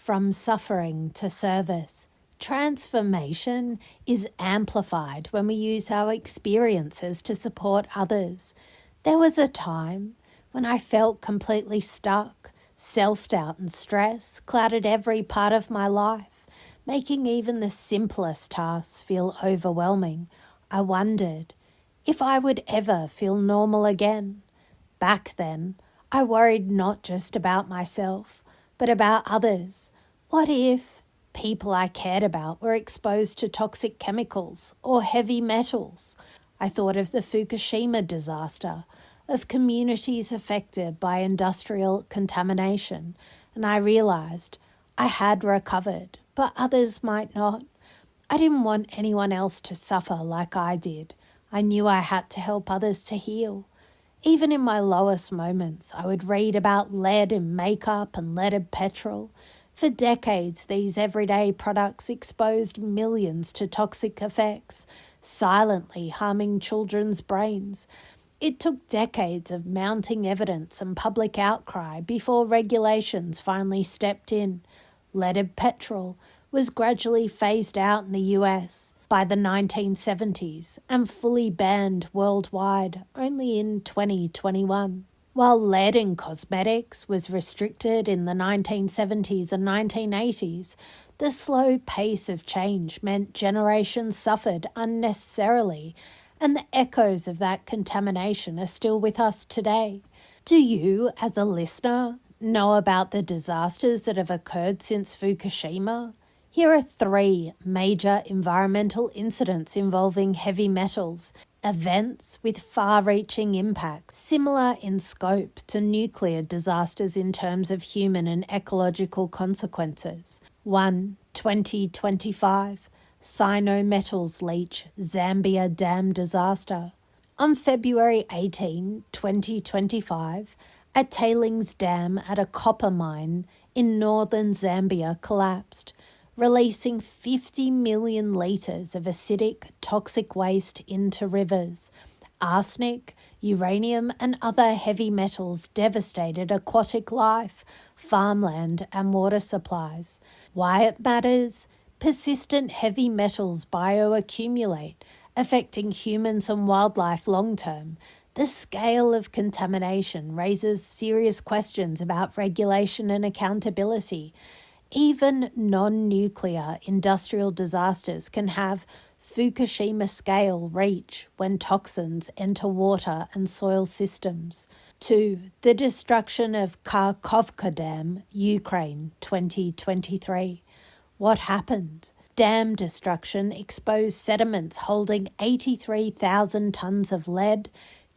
From suffering to service, transformation is amplified when we use our experiences to support others. There was a time when I felt completely stuck. Self-doubt and stress clouded every part of my life, making even the simplest tasks feel overwhelming. I wondered if I would ever feel normal again. Back then, I worried not just about myself, but about others. What if people I cared about were exposed to toxic chemicals or heavy metals? I thought of the Fukushima disaster, of communities affected by industrial contamination, and I realized I had recovered, but others might not. I didn't want anyone else to suffer like I did. I knew I had to help others to heal. Even in my lowest moments, I would read about lead in makeup and leaded petrol. For decades, these everyday products exposed millions to toxic effects, silently harming children's brains. It took decades of mounting evidence and public outcry before regulations finally stepped in. Leaded petrol was gradually phased out in the US by the 1970s and fully banned worldwide only in 2021. While lead in cosmetics was restricted in the 1970s and 1980s, the slow pace of change meant generations suffered unnecessarily, and the echoes of that contamination are still with us today. Do you, as a listener, know about the disasters that have occurred since Fukushima? Here are 3 major environmental incidents involving heavy metals, events with far-reaching impact, similar in scope to nuclear disasters in terms of human and ecological consequences. 1. 2025. Cyanometals leach, Zambia dam disaster. On February 18, 2025, a tailings dam at a copper mine in northern Zambia collapsed, releasing 50 million litres of acidic, toxic waste into rivers. Arsenic, uranium and other heavy metals devastated aquatic life, farmland and water supplies. Why it matters? Persistent heavy metals bioaccumulate, affecting humans and wildlife long-term. The scale of contamination raises serious questions about regulation and accountability. Even non-nuclear industrial disasters can have Fukushima-scale reach when toxins enter water and soil systems. 2. The destruction of Kharkovka Dam, Ukraine, 2023. What happened? Dam destruction exposed sediments holding 83,000 tons of lead,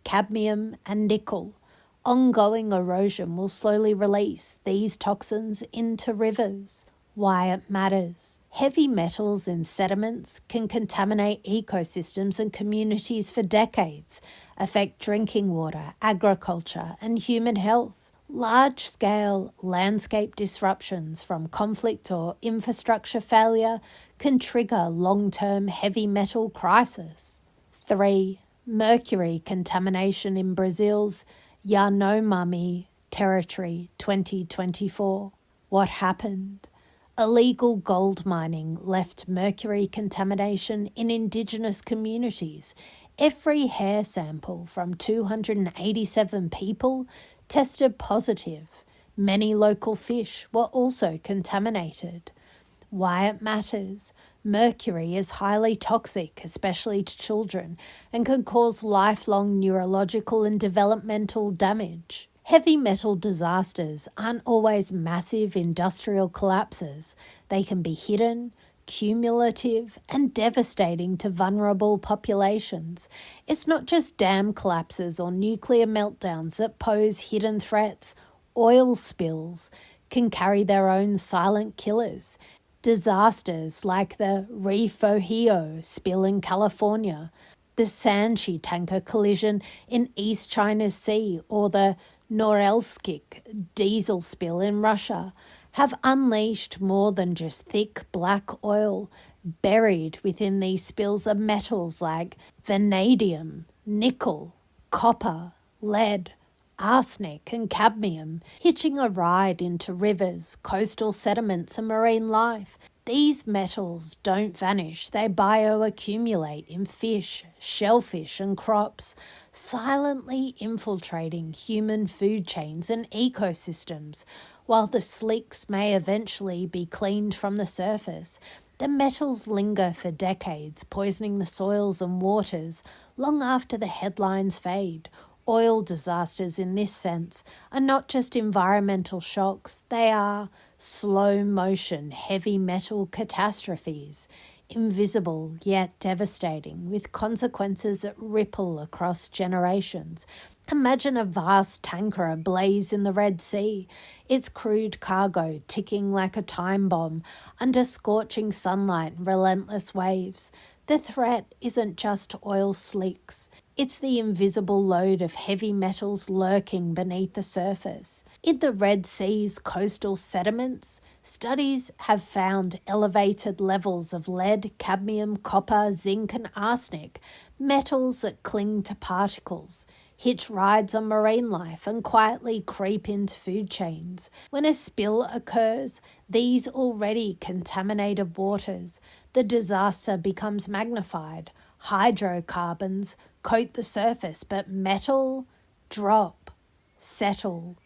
cadmium and nickel. Ongoing erosion will slowly release these toxins into rivers. Why it matters. Heavy metals in sediments can contaminate ecosystems and communities for decades, affect drinking water, agriculture, and human health. Large-scale landscape disruptions from conflict or infrastructure failure can trigger long-term heavy metal crisis. 3. Mercury contamination in Brazil's Yanomami territory, 2024. What happened? Illegal gold mining left mercury contamination in indigenous communities. Every hair sample from 287 people tested positive. Many local fish were also contaminated. Why it matters. Mercury is highly toxic, especially to children, and can cause lifelong neurological and developmental damage. Heavy metal disasters aren't always massive industrial collapses. They can be hidden, cumulative, and devastating to vulnerable populations. It's not just dam collapses or nuclear meltdowns that pose hidden threats. Oil spills can carry their own silent killers. Disasters like the Refugio spill in California, the Sanchi tanker collision in East China Sea, or the Norilsk diesel spill in Russia have unleashed more than just thick black oil. Buried within these spills are metals like vanadium, nickel, copper, lead, arsenic and cadmium, hitching a ride into rivers, coastal sediments and marine life. These metals don't vanish, they bioaccumulate in fish, shellfish and crops, silently infiltrating human food chains and ecosystems. While the slicks may eventually be cleaned from the surface, the metals linger for decades, poisoning the soils and waters long after the headlines fade. Oil disasters in this sense are not just environmental shocks, they are slow-motion heavy metal catastrophes, invisible yet devastating, with consequences that ripple across generations. Imagine a vast tanker ablaze in the Red Sea, its crude cargo ticking like a time bomb under scorching sunlight and relentless waves. The threat isn't just oil slicks. It's the invisible load of heavy metals lurking beneath the surface. In the Red Sea's coastal sediments, studies have found elevated levels of lead, cadmium, copper, zinc and arsenic, metals that cling to particles, hitch rides on marine life and quietly creep into food chains. When a spill occurs, these already contaminated waters, the disaster becomes magnified. Hydrocarbons coat the surface, but metal drop, settle,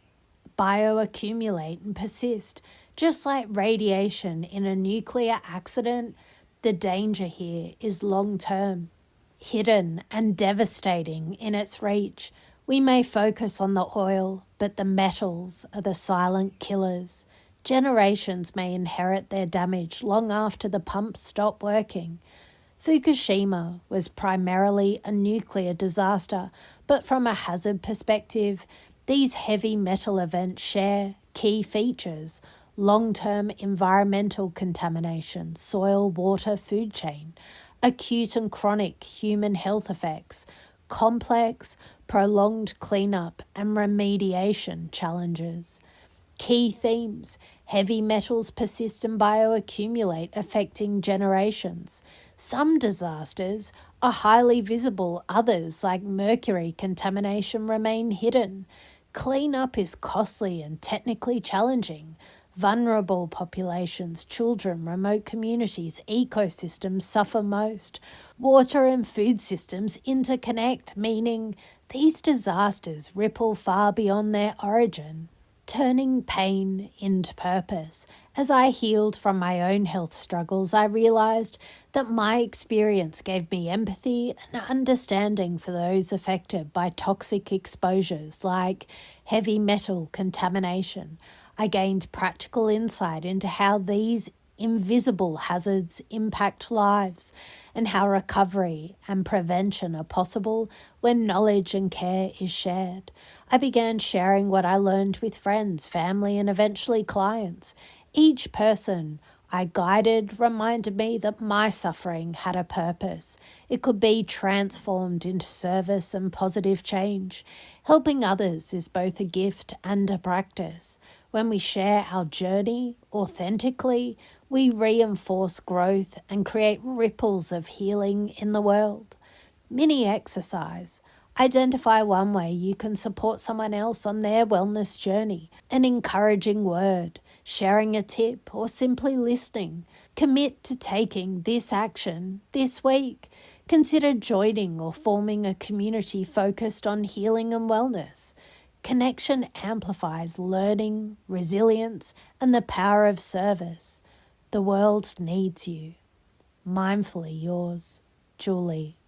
bioaccumulate and persist. Just like radiation in a nuclear accident, the danger here is long-term, hidden and devastating in its reach. We may focus on the oil, but the metals are the silent killers. Generations may inherit their damage long after the pumps stop working. Fukushima was primarily a nuclear disaster, but from a hazard perspective, these heavy metal events share key features: long-term environmental contamination, soil, water, food chain, acute and chronic human health effects, complex, prolonged cleanup and remediation challenges. Key themes: heavy metals persist and bioaccumulate, affecting generations. Some disasters are highly visible, others, like mercury contamination, remain hidden. Cleanup is costly and technically challenging. Vulnerable populations, children, remote communities, ecosystems suffer most. Water and food systems interconnect, meaning these disasters ripple far beyond their origin, turning pain into purpose. As I healed from my own health struggles, I realized that my experience gave me empathy and understanding for those affected by toxic exposures like heavy metal contamination. I gained practical insight into how these invisible hazards impact lives and how recovery and prevention are possible when knowledge and care is shared. I began sharing what I learned with friends, family, and eventually clients. Each person I guided reminded me that my suffering had a purpose. It could be transformed into service and positive change. Helping others is both a gift and a practice. When we share our journey authentically, we reinforce growth and create ripples of healing in the world. Mini exercise. Identify one way you can support someone else on their wellness journey. An encouraging word, sharing a tip, or simply listening. Commit to taking this action this week. Consider joining or forming a community focused on healing and wellness. Connection amplifies learning, resilience, and the power of service. The world needs you. Mindfully yours, Julie.